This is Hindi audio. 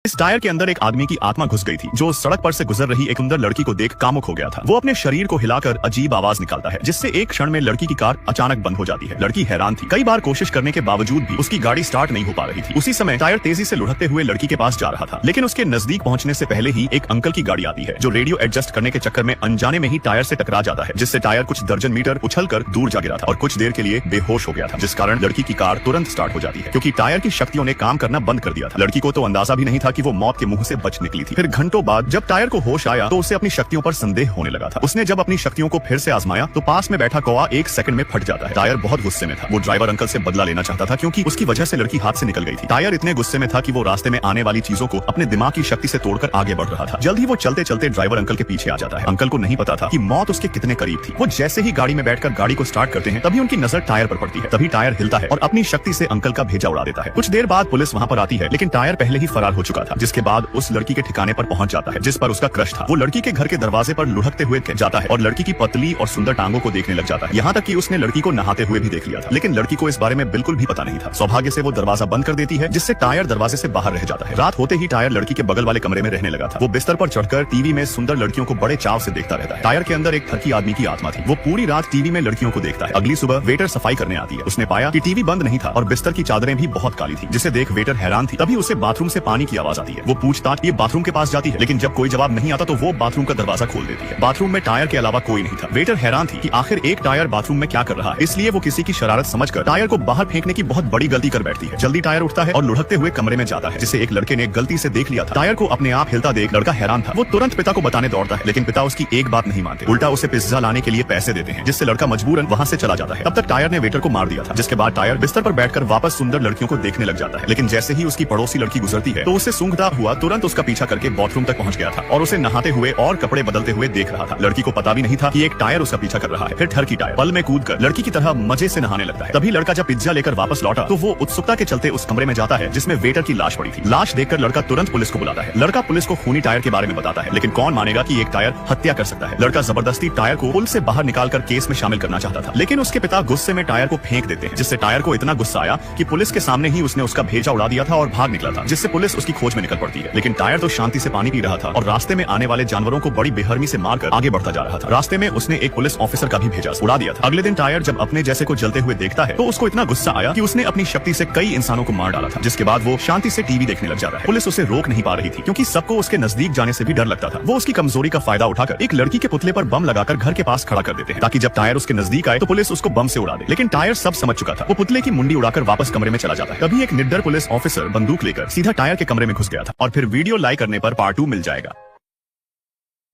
इस टायर के अंदर एक आदमी की आत्मा घुस गई थी, जो सड़क पर से गुजर रही एक सुंदर लड़की को देख कामुक हो गया था। वो अपने शरीर को हिलाकर अजीब आवाज निकालता है, जिससे एक क्षण में लड़की की कार अचानक बंद हो जाती है। लड़की हैरान थी। कई बार कोशिश करने के बावजूद भी उसकी गाड़ी स्टार्ट नहीं हो पा रही थी। उसी समय टायर तेजी से लुढ़कते हुए लड़की के पास जा रहा था, लेकिन उसके नजदीक पहुंचने से पहले ही एक अंकल की गाड़ी आती है, जो रेडियो एडजस्ट करने के चक्कर में अनजाने में ही टायर से टकरा जाता है, जिससे टायर कुछ दर्जन मीटर उछलकर दूर जा गिरा था और कुछ देर के लिए बेहोश हो गया था, जिस कारण लड़की की कार तुरंत स्टार्ट हो जाती है, क्योंकि टायर की शक्तियों ने काम करना बंद कर दिया था। लड़की को तो अंदाजा भी नहीं था कि वो मौत के मुंह से बच निकली थी। फिर घंटों बाद जब टायर को होश आया तो उसे अपनी शक्तियों पर संदेह होने लगा था। उसने जब अपनी शक्तियों को फिर से आजमाया तो पास में बैठा कौवा एक सेकंड में फट जाता है। टायर बहुत गुस्से में था। वो ड्राइवर अंकल से बदला लेना चाहता था, क्योंकि उसकी वजह से लड़की हाथ से निकल गई थी। टायर इतने गुस्से में था कि वो रास्ते में आने वाली चीजों को अपने दिमाग की शक्ति से तोड़कर आगे बढ़ रहा था। जल्द ही वो चलते चलते ड्राइवर अंकल के पीछे आ जाता है। अंकल को नहीं पता था कि मौत उसके कितने करीब थी। वो जैसे ही गाड़ी में बैठकर गाड़ी को स्टार्ट करते हैं, तभी उनकी नजर टायर पर पड़ती है। तभी टायर हिलता है और अपनी शक्ति से अंकल का भेजा उड़ा देता है। कुछ देर बाद पुलिस वहाँ पर आती है, लेकिन टायर पहले ही फरार हो चुका था, जिसके बाद उस लड़की के ठिकाने पर पहुंच जाता है जिस पर उसका क्रश था। वो लड़की के घर के दरवाजे पर लुढ़कते हुए जाता है और लड़की की पतली और सुंदर टांगों को देखने लग जाता है। यहाँ तक कि उसने लड़की को नहाते हुए भी देख लिया था, लेकिन लड़की को इस बारे में बिल्कुल भी पता नहीं था। सौभाग्य से वो दरवाजा बंद कर देती है, जिससे टायर दरवाजे से बाहर रह जाता है। रात होते ही टायर लड़की के बगल वाले कमरे में रहने लगा था। वो बिस्तर पर चढ़कर टीवी में सुंदर लड़कियों को बड़े चाव से देखता रहता है। टायर के अंदर एक थकी आदमी की आत्मा थी। वो पूरी रात टीवी में लड़कियों को देखता है। अगली सुबह वेटर सफाई करने आती है। उसने पाया कि टीवी बंद नहीं था और बिस्तर की चादरें भी बहुत काली थी, जिसे देख वेटर हैरान थी। तभी उसे बाथरूम से पानी की आवाज आती है। वो पूछताछ ये बाथरूम के पास जाती है, लेकिन जब कोई जवाब नहीं आता तो वो बाथरूम का दरवाजा खोल देती है। बाथरूम में टायर के अलावा कोई नहीं था। वेटर हैरान थी कि आखिर एक टायर बाथरूम में क्या कर रहा है, इसलिए वो किसी की शरारत समझकर टायर को बाहर फेंकने की बहुत बड़ी गलती कर बैठती है। जल्दी टायर उठता है और लुढ़कते हुए कमरे में जाता है, जिसे एक लड़के ने गलती से देख लिया था। टायर को अपने आप हिलता देख लड़का हैरान था। वो तुरंत पिता को बताने दौड़ता है, लेकिन पिता उसकी एक बात नहीं मानते, उल्टा उसे पिज्जा लाने के लिए पैसे देते हैं, जिससे लड़का मजबूरन वहाँ से चला जाता है। तब तक टायर ने वेटर को मार दिया था, जिसके बाद टायर बिस्तर पर बैठकर वापस सुंदर लड़कियों को देखने लग जाता है। लेकिन जैसे ही उसकी पड़ोसी लड़की गुजरती है तो उसे सूंघता हुआ तुरंत उसका पीछा करके बाथरूम तक पहुंच गया था और उसे नहाते हुए और कपड़े बदलते हुए देख रहा था। लड़की को पता भी नहीं था कि एक टायर उसका पीछा कर रहा है। फिर ठरकी टायर पल में कूदकर लड़की की तरह मजे से नहाने लगता है। तभी लड़का जब पिज्जा लेकर वापस लौटा तो वो उत्सुकता के चलते उस कमरे में जाता है जिसमें वेटर की लाश पड़ी थी। लाश देखकर लड़का तुरंत पुलिस को बुलाता है। लड़का पुलिस को खूनी टायर के बारे में बताता है, लेकिन कौन मानेगा कि एक टायर हत्या कर सकता है। लड़का जबरदस्ती टायर को पुल से बाहर निकालकर केस में शामिल करना चाहता था, लेकिन उसके पिता गुस्से में टायर को फेंक देते हैं, जिससे टायर को इतना गुस्सा आया कि पुलिस के सामने ही उसने उसका भेजा उड़ा दिया था और भाग निकला था, जिससे पुलिस उसकी खोज में निकल पड़ती है। लेकिन टायर तो शांति से पानी पी रहा था और रास्ते में आने वाले जानवरों को बड़ी बेहरमी से मारकर आगे बढ़ता जा रहा था। रास्ते में उसने एक पुलिस ऑफिसर का भी भेजा उड़ा दिया था। अगले दिन टायर जब अपने जैसे को जलते हुए देखता है तो उसको इतना गुस्सा आया कि उसने अपनी शक्ति से कई इंसानों को मार डाला था, जिसके बाद वो शांति से टीवी देखने लग जाता है। पुलिस उसे रोक नहीं पा रही थी, क्योंकि सबको उसके नजदीक जाने से भी डर लगता था। वो उसकी कमजोरी का फायदा उठाकर एक लड़की के पुतले पर बम लगाकर घर के पास खड़ा कर देते हैं, ताकि जब टायर उसके नजदीक आए तो पुलिस उसको बम से उड़ा दे। लेकिन टायर सब समझ चुका था। वो पुतले की मुंडी उड़ाकर वापस कमरे में चला जाता है। तभी एक निडर पुलिस ऑफिसर बंदूक लेकर सीधा टायर के कमरे में घुस गया था। और फिर वीडियो लाइक करने पर पार्ट 2 मिल जाएगा।